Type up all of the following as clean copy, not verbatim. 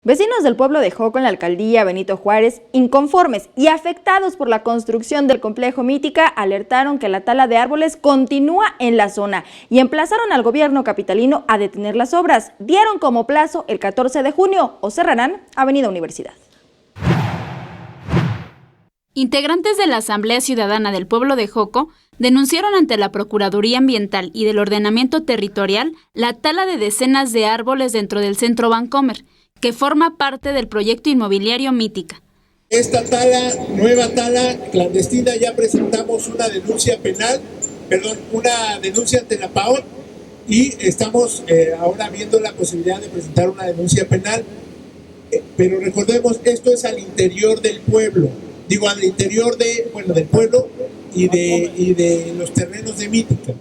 Vecinos del pueblo de Joco en la alcaldía Benito Juárez, inconformes y afectados por la construcción del complejo Mítica, alertaron que la tala de árboles continúa en la zona y emplazaron al gobierno capitalino a detener las obras. Dieron como plazo el 14 de junio o cerrarán Avenida Universidad. Integrantes de la Asamblea Ciudadana del Pueblo de Joco denunciaron ante la Procuraduría Ambiental y del Ordenamiento Territorial la tala de decenas de árboles dentro del Centro Vancomer, que forma parte del proyecto inmobiliario Mítica. Esta nueva tala clandestina, ya presentamos una denuncia ante la PAON y estamos ahora viendo la posibilidad de presentar una denuncia penal. Pero recordemos, esto es al interior del pueblo, al interior del pueblo y de los terrenos de Mítica.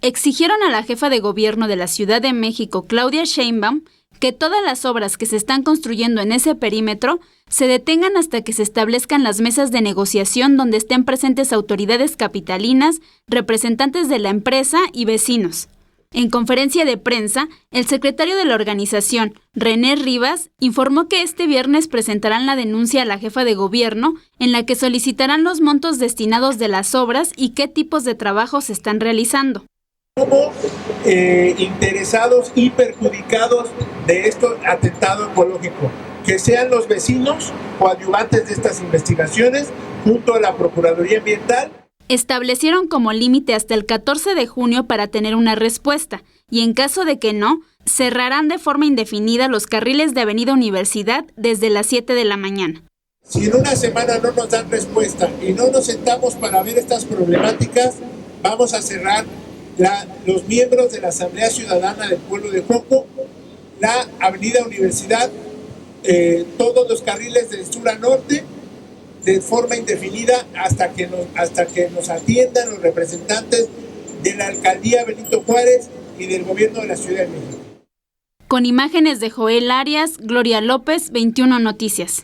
Exigieron a la jefa de gobierno de la Ciudad de México, Claudia Sheinbaum, que todas las obras que se están construyendo en ese perímetro se detengan hasta que se establezcan las mesas de negociación donde estén presentes autoridades capitalinas, representantes de la empresa y vecinos. En conferencia de prensa, el secretario de la organización, René Rivas, informó que este viernes presentarán la denuncia a la jefa de gobierno en la que solicitarán los montos destinados de las obras y qué tipos de trabajos se están realizando. Como interesados y perjudicados de este atentado ecológico, que sean los vecinos coadyuvantes de estas investigaciones junto a la Procuraduría Ambiental. Establecieron como límite hasta el 14 de junio para tener una respuesta y en caso de que no, cerrarán de forma indefinida los carriles de Avenida Universidad desde las 7 de la mañana. Si en una semana no nos dan respuesta y no nos sentamos para ver estas problemáticas, vamos a cerrar los miembros de la Asamblea Ciudadana del Pueblo de Joco, la Avenida Universidad, todos los carriles de sur a norte, de forma indefinida hasta que nos atiendan los representantes de la Alcaldía Benito Juárez y del Gobierno de la Ciudad de México. Con imágenes de Joel Arias, Gloria López, 21 Noticias.